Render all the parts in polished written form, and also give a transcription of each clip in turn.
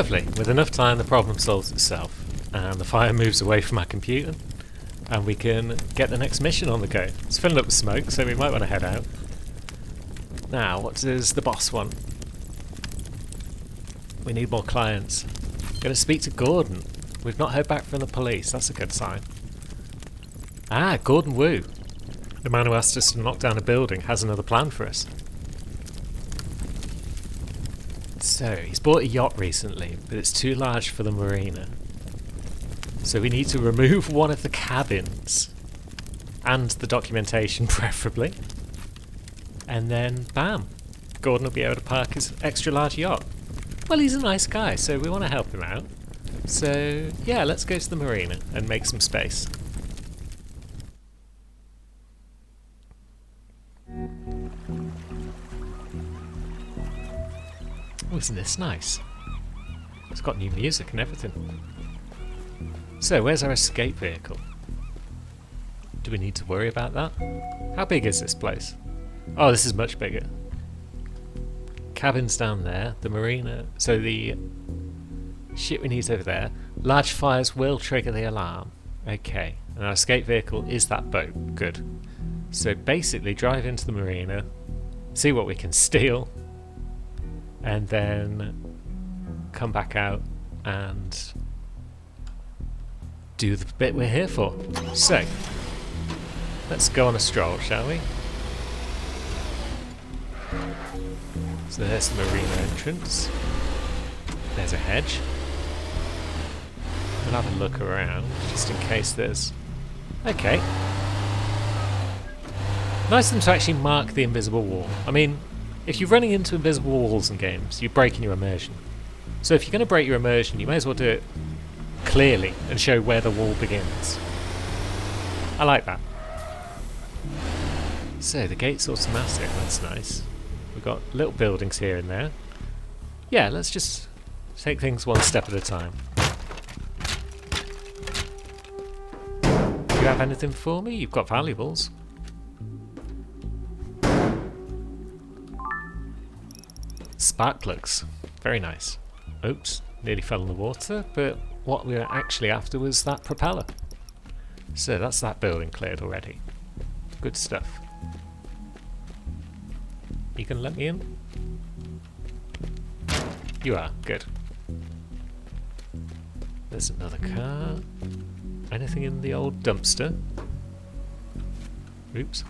Lovely. With enough time, the problem solves itself, and the fire moves away from our computer, and we can get the next mission on the go. It's filling up with smoke, so we might want to head out. Now, what does the boss want? We need more clients. Going to speak to Gordon. We've not heard back from the police. That's a good sign. Ah, Gordon Wu. The man who asked us to knock down a building has another plan for us. So, he's bought a yacht recently, but it's too large for the marina. So we need to remove one of the cabins. And the documentation, preferably. And then, bam! Gordon will be able to park his extra large yacht. Well, he's a nice guy, so we want to help him out. So, yeah, let's go to the marina and make some space. Oh, isn't this nice? It's got new music and everything. So, where's our escape vehicle? Do we need to worry about that? How big is this place? Oh, this is much bigger. Cabins down there, the marina, so the shit we need over there. Large fires will trigger the alarm. Okay, and our escape vehicle is that boat. Good. So basically drive into the marina, see what we can steal, and then come back out and do the bit we're here for. So, let's go on a stroll, shall we? So there's the marina entrance. There's a hedge. We'll have a look around, just in case there's... Okay. Nice of them to actually mark the invisible wall. I mean, if you're running into invisible walls in games, you're breaking your immersion. So if you're going to break your immersion, you may as well do it clearly and show where the wall begins. I like that. So the gate's automatic, that's nice. We've got little buildings here and there. Yeah, let's just take things one step at a time. Do you have anything for me? You've got valuables. Spark plugs. Very nice. Oops, nearly fell in the water, but what we were actually after was that propeller. So that's that building cleared already. Good stuff. You can let me in? You are, good. There's another car. Anything in the old dumpster? Oops.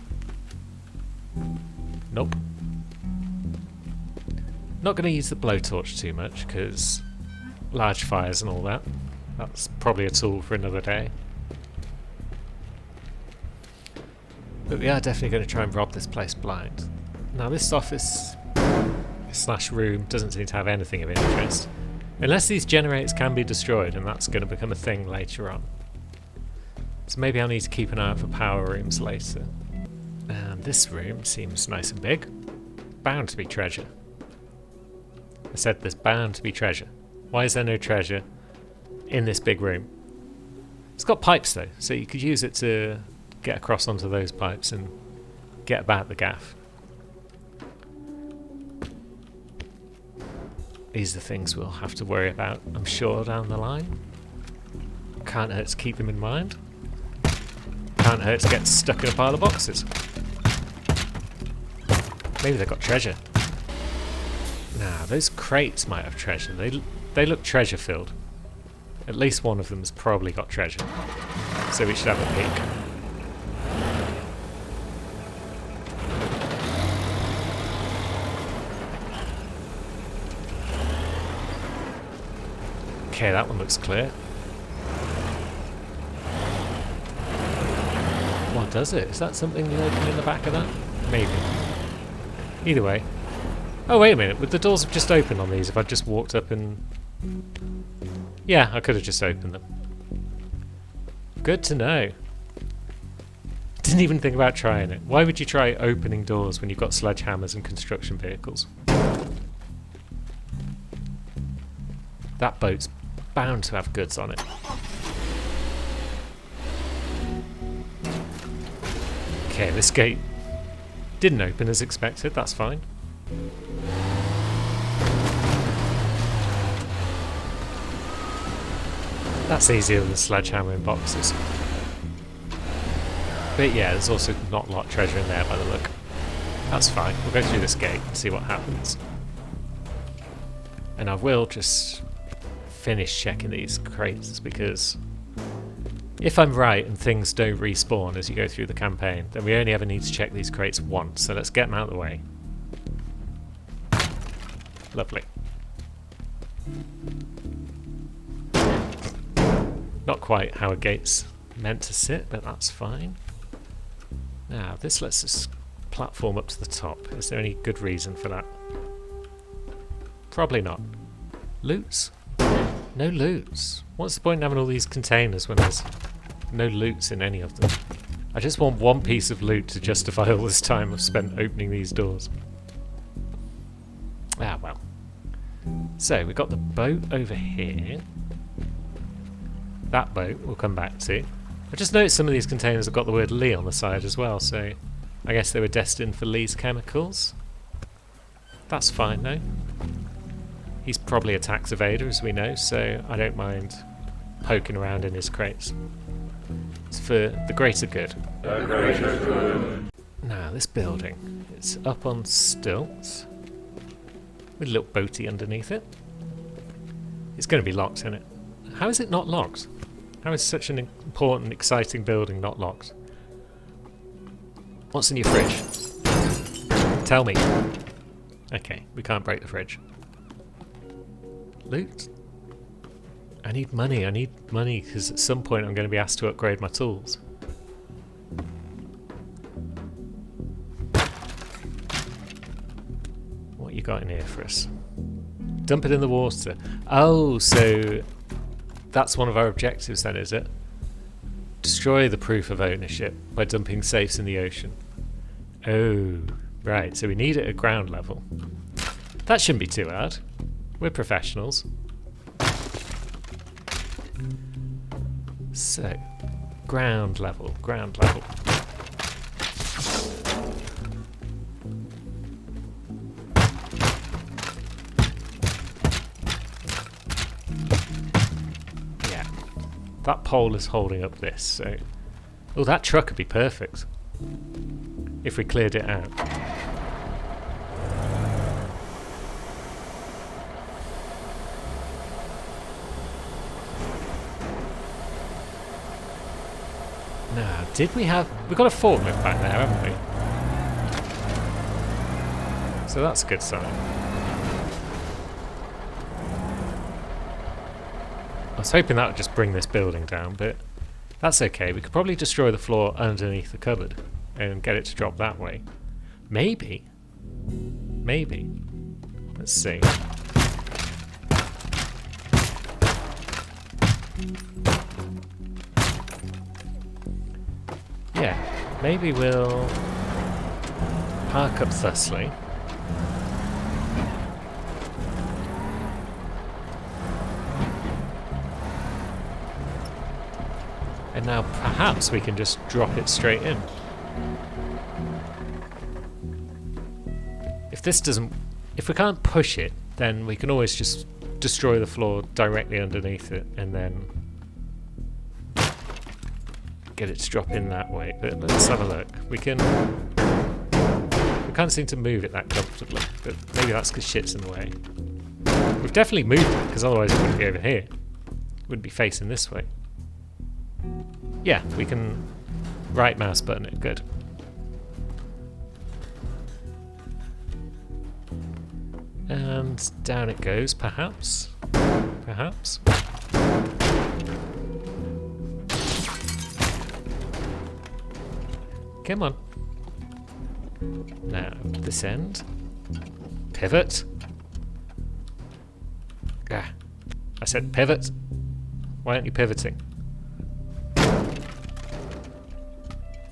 Nope. Not going to use the blowtorch too much, because large fires and all that. That's probably a tool for another day. But we are definitely going to try and rob this place blind. Now this office slash room doesn't seem to have anything of interest. Unless these generators can be destroyed, and that's going to become a thing later on. So maybe I'll need to keep an eye out for power rooms later. And this room seems nice and big. Bound to be treasure. I said there's bound to be treasure. Why is there no treasure in this big room? It's got pipes though, so you could use it to get across onto those pipes and get about the gaff. These are the things we'll have to worry about, I'm sure, down the line. Can't hurt to keep them in mind. Can't hurt to get stuck in a pile of boxes. Maybe they've got treasure. Nah, those crates might have treasure. They look treasure filled. At least one of them's probably got treasure. So we should have a peek. Okay, that one looks clear. What does it? Is that something lurking in the back of that? Maybe. Either way. Oh, wait a minute. Would the doors have just opened on these if I'd just walked up and... Yeah, I could have just opened them. Good to know. Didn't even think about trying it. Why would you try opening doors when you've got sledgehammers and construction vehicles? That boat's bound to have goods on it. Okay, this gate didn't open as expected, that's fine. That's easier than sledgehammering boxes. But yeah, there's also not a lot of treasure in there by the look. That's fine. We'll go through this gate and see what happens. And I will just finish checking these crates, because if I'm right and things don't respawn as you go through the campaign, then we only ever need to check these crates once. So let's get them out of the way. Lovely. Not quite how a gate's meant to sit, but that's fine. Now, this lets us platform up to the top. Is there any good reason for that? Probably not. Loots? No loots. What's the point in having all these containers when there's no loots in any of them? I just want one piece of loot to justify all this time I've spent opening these doors. Ah, well. So, we've got the boat over here. That boat we'll come back to. I just noticed some of these containers have got the word Lee on the side as well, so I guess they were destined for Lee's chemicals. That's fine though. He's probably a tax evader, as we know, so I don't mind poking around in his crates. It's for the greater good. The greater good. Now, this building, it's up on stilts, with a little boaty underneath it. It's going to be locked, isn't it? How is it not locked? How is such an important, exciting building not locked? What's in your fridge? Tell me. Okay, we can't break the fridge. Loot? I need money because at some point I'm going to be asked to upgrade my tools. What you got in here for us? Dump it in the water. Oh, so that's one of our objectives then, is it? Destroy the proof of ownership by dumping safes in the ocean. Oh, right, so we need it at ground level. That shouldn't be too hard. We're professionals. So, ground level, ground level. Yeah, that pole is holding up this, so... Oh, that truck would be perfect if we cleared it out. Now, did we have... We've got a forklift back there, haven't we? So that's a good sign. I was hoping that would just bring this building down, but that's okay. We could probably destroy the floor underneath the cupboard and get it to drop that way. Maybe. Maybe. Let's see. Yeah, maybe we'll park up thusly. And now perhaps we can just drop it straight in. If this doesn't... If we can't push it, then we can always just destroy the floor directly underneath it and then get it to drop in that way. But let's have a look. We can't seem to move it that comfortably, but maybe that's because shit's in the way. We've definitely moved it, because otherwise it wouldn't be over here. It wouldn't be facing this way. Yeah, we can right mouse button it. Good. And down it goes, perhaps. Perhaps. Come on. Now, this end. Pivot. Ah, I said pivot. Why aren't you pivoting?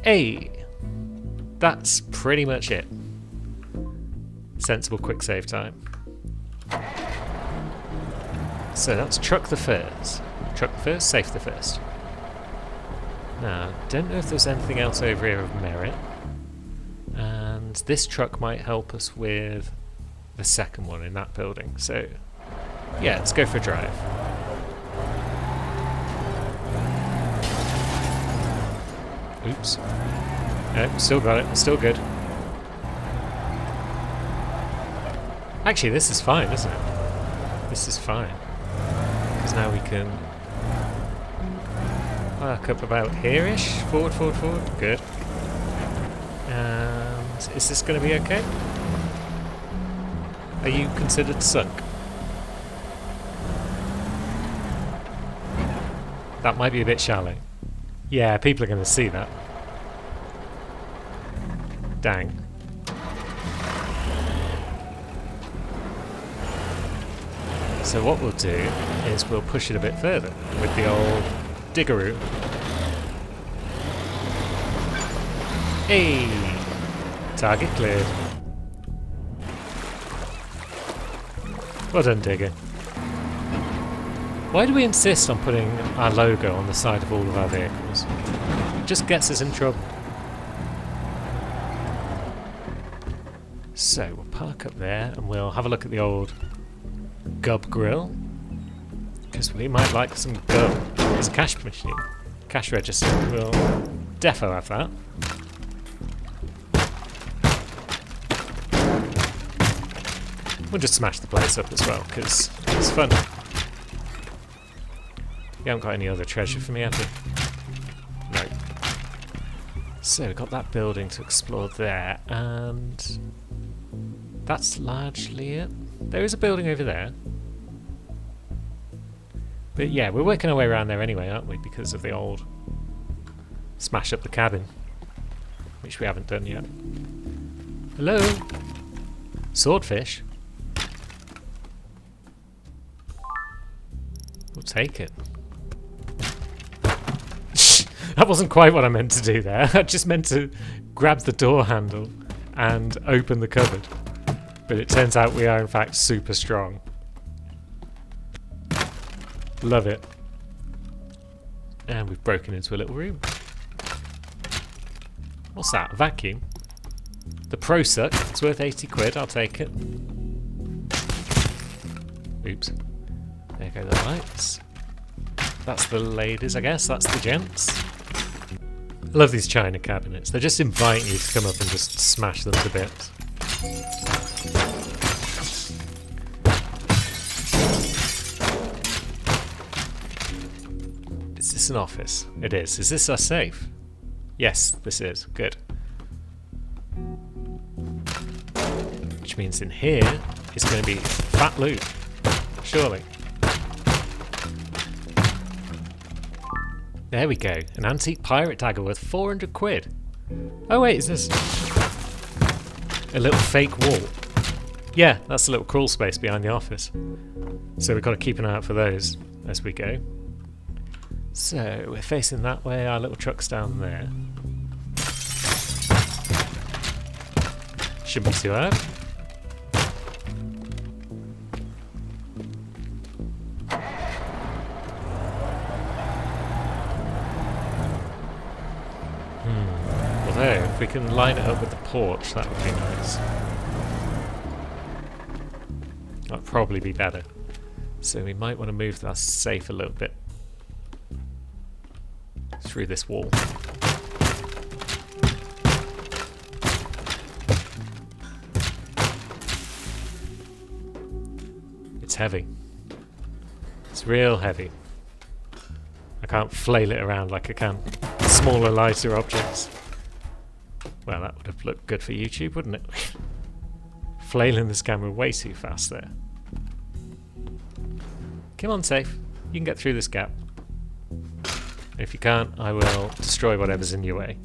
Hey! That's pretty much it. Sensible quick save time. So that's truck the first. Truck the first, safe the first. Now, don't know if there's anything else over here of merit. And this truck might help us with the second one in that building. So, yeah, let's go for a drive. Oops. No, still got it. Still good. Actually, this is fine, isn't it? This is fine. Because now we can work up about here-ish. Forward, forward, forward. Good. And is this going to be okay? Are you considered sunk? That might be a bit shallow. Yeah, people are going to see that. Dang. So what we'll do is we'll push it a bit further with the old diggeroo. Hey! Target cleared. Well done, Digger. Why do we insist on putting our logo on the side of all of our vehicles? It just gets us in trouble. So we'll park up there and we'll have a look at the old Gub Grill, because we might like some Gub. It's a cash machine, cash register. We'll defo have that. We'll just smash the place up as well, because it's fun. You haven't got any other treasure for me, have you? No. So we've got that building to explore there, and that's largely it. There is a building over there. But yeah, we're working our way around there anyway, aren't we? Because of the old smash up the cabin, which we haven't done yet. Hello? Swordfish? We'll take it. That wasn't quite what I meant to do there. I just meant to grab the door handle and open the cupboard. But it turns out we are in fact super strong. Love it. And we've broken into a little room. What's that? A vacuum? The Pro Suck. It's worth 80 quid. I'll take it. Oops. There go the lights. That's the ladies, I guess. That's the gents. I love these china cabinets. They just invite you to come up and just smash them to bits. Is this an office? It is. Is this our safe? Yes, this is. Good. Which means in here is going to be fat loot. Surely. There we go. An antique pirate dagger worth 400 quid. Oh wait, is this a little fake wall? Yeah, that's a little crawl space behind the office. So we've got to keep an eye out for those as we go. So we're facing that way, our little truck's down there. Shouldn't be too hard. Although, if we can line it up with the porch, that would be nice. That'd probably be better. So we might want to move that safe a little bit through this wall. It's heavy. It's real heavy. I can't flail it around like I can smaller, lighter objects. Well, that would have looked good for YouTube, wouldn't it? Flailing this camera way too fast there. Come on, safe. You can get through this gap. If you can't, I will destroy whatever's in your way.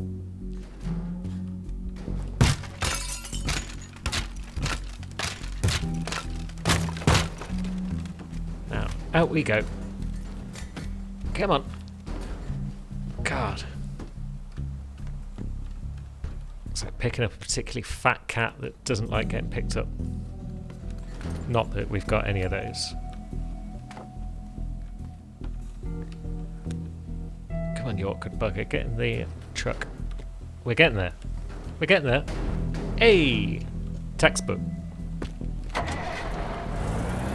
Now, out we go. Come on. God. So picking up a particularly fat cat that doesn't like getting picked up. Not that we've got any of those. Come on, you awkward bugger, get in the truck. We're getting there. We're getting there. Hey! Textbook.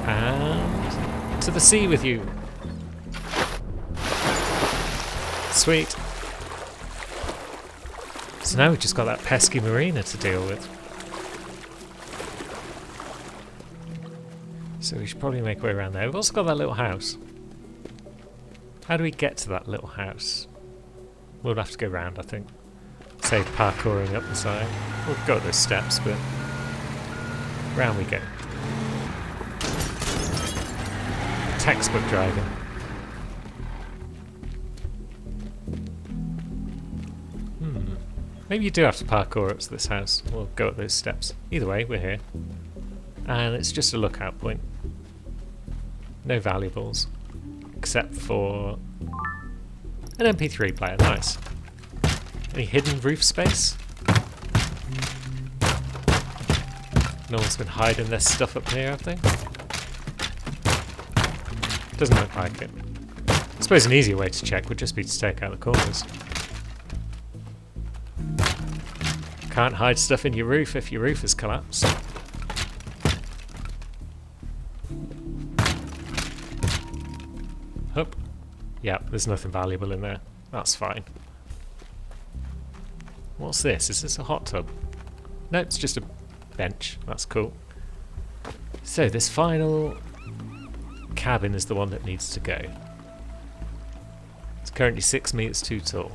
And to the sea with you. Sweet. So now we've just got that pesky marina to deal with. So we should probably make our way around there. We've also got that little house. How do we get to that little house? We'll have to go round, I think. Save parkouring up the side. We'll go up those steps, but round we go. Textbook driving. Maybe you do have to parkour up to this house. We'll go up those steps. Either way, we're here. And it's just a lookout point. No valuables. Except for an MP3 player. Nice. Any hidden roof space? No one's been hiding their stuff up here, have they? Doesn't look like it. I suppose an easier way to check would just be to take out the corners. Can't hide stuff in your roof if your roof has collapsed. Hup. Yep, there's nothing valuable in there. That's fine. What's this? Is this a hot tub? No, it's just a bench. That's cool. So this final cabin is the one that needs to go. It's currently 6 meters too tall.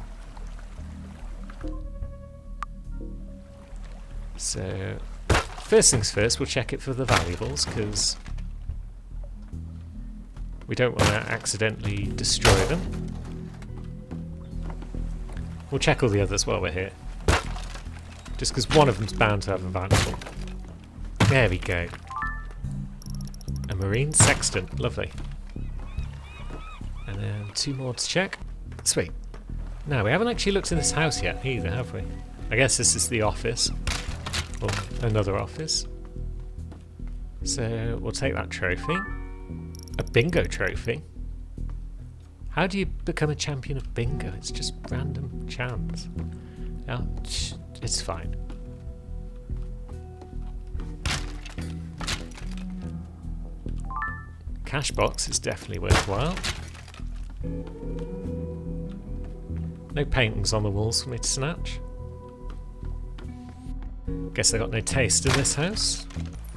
So, first things first, we'll check it for the valuables, because we don't want to accidentally destroy them. We'll check all the others while we're here. Just because one of them's bound to have a valuable. There we go. A marine sextant, lovely. And then 2 more to check. Sweet. Now, we haven't actually looked in this house yet either, have we? I guess this is the office. Or another office. So we'll take that trophy. A bingo trophy. How do you become a champion of bingo? It's just random chance. Yeah, it's fine. Cash box is definitely worthwhile. No paintings on the walls for me to snatch. Guess they got no taste in this house.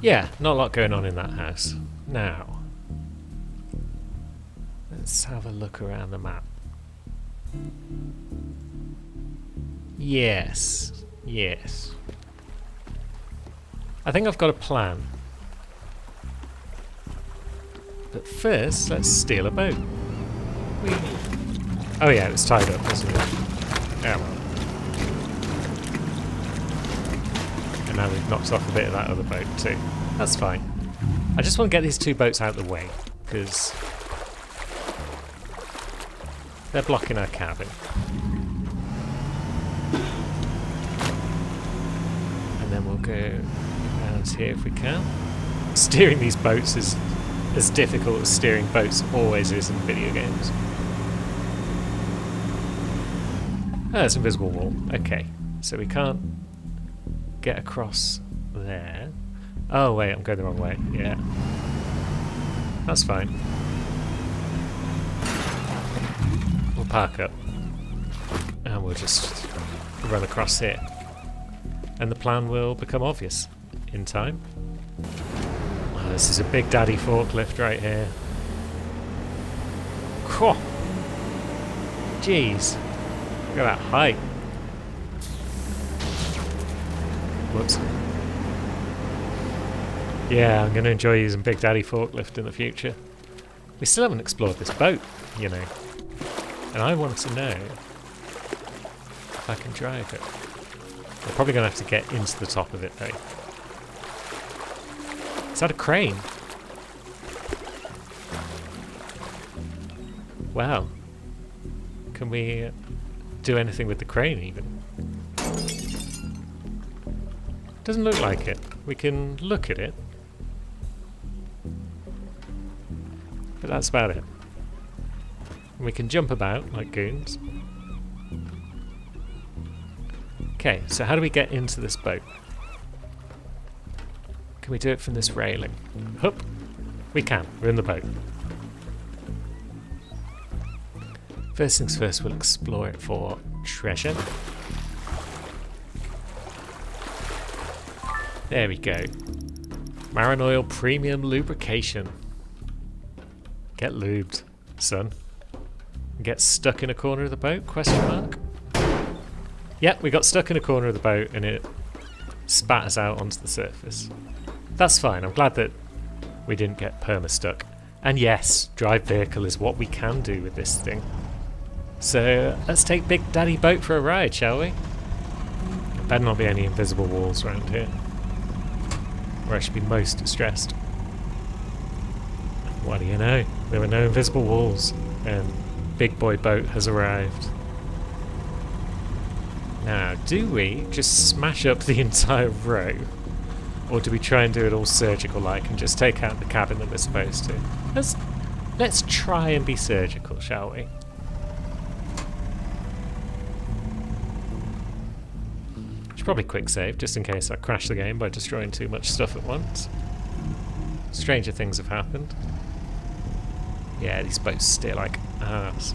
Yeah, not a lot going on in that house. Now, let's have a look around the map. Yes, yes. I think I've got a plan. But first, let's steal a boat. Whee. Oh yeah, it was tied up, wasn't it? Yeah, well. And now we've knocked off a bit of that other boat too. That's fine. I just want to get these 2 boats out of the way, because they're blocking our cabin. And then we'll go around here if we can. Steering these boats is as difficult as steering boats always is in video games. Oh, it's an invisible wall. Okay, so we can't get across there. Oh wait, I'm going the wrong way. Yeah. That's fine. We'll park up. And we'll just run across here. And the plan will become obvious in time. Oh, this is a big daddy forklift right here. Cool. Jeez. Look at that height. Whoops. Yeah, I'm going to enjoy using Big Daddy Forklift in the future. We still haven't explored this boat, you know. And I want to know if I can drive it. We're probably going to have to get into the top of it, though. Is that a crane? Wow. Can we do anything with the crane, even? Doesn't look like it. We can look at it. But that's about it. And we can jump about like goons. Okay, so how do we get into this boat? Can we do it from this railing? Hup! We can. We're in the boat. First things first, we'll explore it for treasure. There we go. Marin Oil Premium Lubrication. Get lubed, son. Get stuck in a corner of the boat? Question mark. Yep, we got stuck in a corner of the boat and it spat us out onto the surface. That's fine. I'm glad that we didn't get perma-stuck. And yes, drive vehicle is what we can do with this thing. So let's take Big Daddy Boat for a ride, shall we? There better not be any invisible walls around here, where I should be most distressed. What do you know? There were no invisible walls, and Big Boy Boat has arrived. Now, do we just smash up the entire row? Or do we try and do it all surgical-like and just take out the cabin that we're supposed to? Let's try and be surgical, shall we? Should probably quick save, just in case I crash the game by destroying too much stuff at once. Stranger things have happened. Yeah, these boats steer like ass.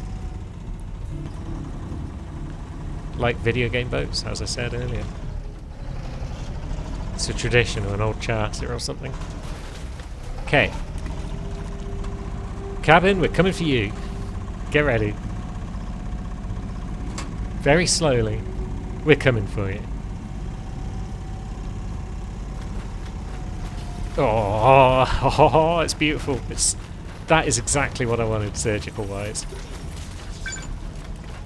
Like video game boats, as I said earlier. It's a tradition or an old charter or something. Okay. Cabin, we're coming for you. Get ready. Very slowly, we're coming for you. Oh, it's beautiful. That is exactly what I wanted surgical-wise.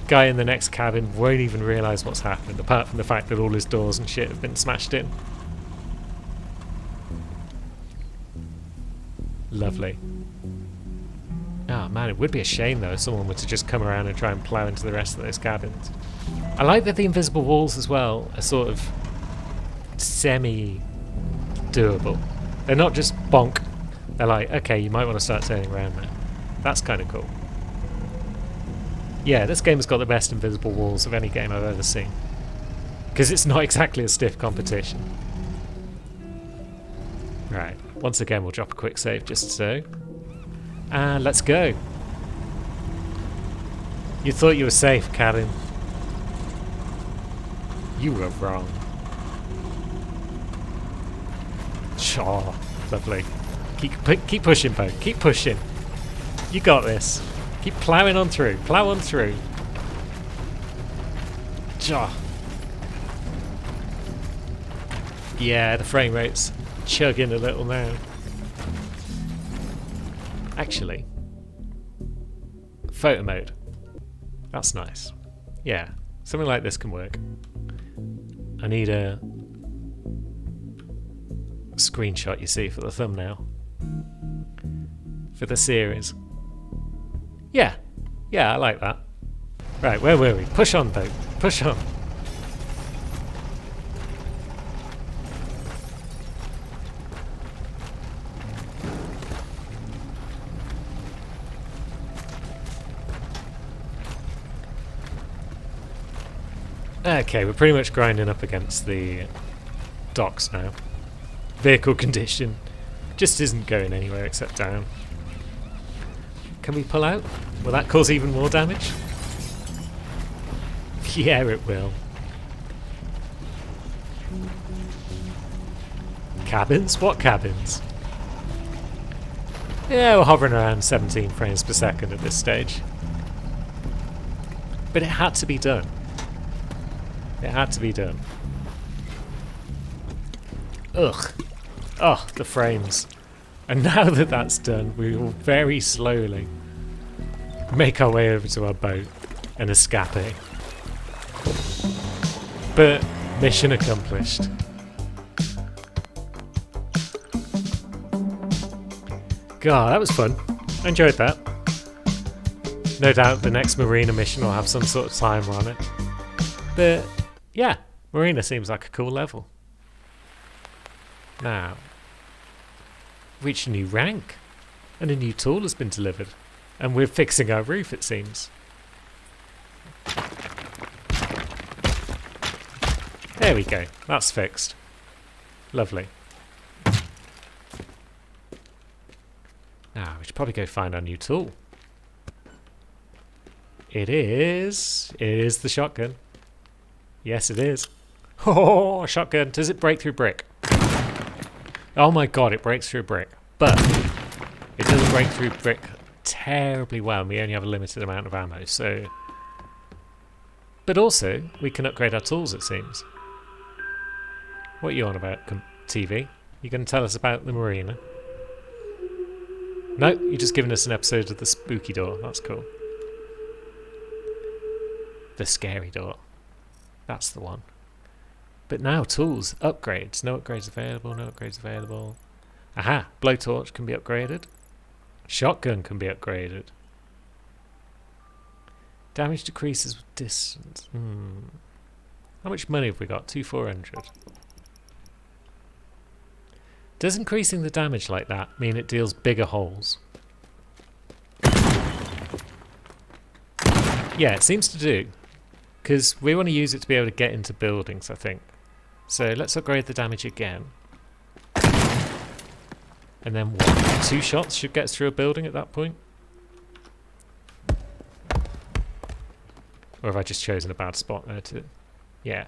Guy in the next cabin won't even realise what's happened, apart from the fact that all his doors and shit have been smashed in. Lovely. Oh man, it would be a shame though if someone were to just come around and try and plough into the rest of those cabins. I like that the invisible walls as well are sort of semi-doable. They're not just bonk. They're like, okay, you might want to start turning around now. That's kind of cool. Yeah, this game has got the best invisible walls of any game I've ever seen. Because it's not exactly a stiff competition. Right, once again we'll drop a quick save just so. And let's go. You thought you were safe, cabin. You were wrong. Shaw, lovely. Keep pushing, boat. Keep pushing. You got this. Keep ploughing on through. Plough on through. Shaw. Yeah, the frame rate's chugging a little now. Actually, photo mode. That's nice. Yeah, something like this can work. I need a screenshot, you see, for the thumbnail. For the series. Yeah, I like that. Right, where were we? Push on, boat. Push on. Okay, we're pretty much grinding up against the docks now. Vehicle condition just isn't going anywhere except down. Can we pull out? Will that cause even more damage? Yeah, it will. Cabins? What cabins? Yeah, we're hovering around 17 frames per second at this stage. But it had to be done. It had to be done. Ugh. Oh, the frames. And now that that's done, we will very slowly make our way over to our boat and escape. But mission accomplished. God, that was fun. I enjoyed that. No doubt the next Marina mission will have some sort of timer on it. But yeah, Marina seems like a cool level. Now, reached a new rank, and a new tool has been delivered, and we're fixing our roof, it seems. There we go, that's fixed. Lovely. Now, we should probably go find our new tool. It is the shotgun. Yes, it is. Oh, shotgun. Does it break through brick? Oh my god, it breaks through brick. But it doesn't break through brick terribly well, and we only have a limited amount of ammo, so... But also, we can upgrade our tools, it seems. What are you on about, TV? You going to tell us about the marina? No, you're just giving us an episode of the spooky door. That's cool. The scary door. That's the one. But now, tools. Upgrades. No upgrades available, no upgrades available. Aha! Blowtorch can be upgraded. Shotgun can be upgraded. Damage decreases with distance. How much money have we got? 2,400. Does increasing the damage like that mean it deals bigger holes? Yeah, it seems to do. Because we want to use it to be able to get into buildings, I think. So let's upgrade the damage again. And then what? 2 shots should get us through a building at that point? Or have I just chosen a bad spot there to... Yeah.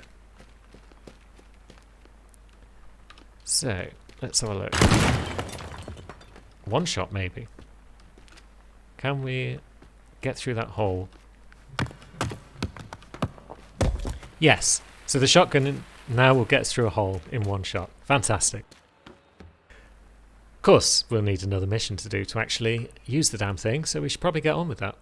So, let's have a look. 1 shot maybe. Can we get through that hole? Yes. So the shotgun now will get us through a hole in 1 shot. Fantastic. Of course, we'll need another mission to do to actually use the damn thing, so we should probably get on with that.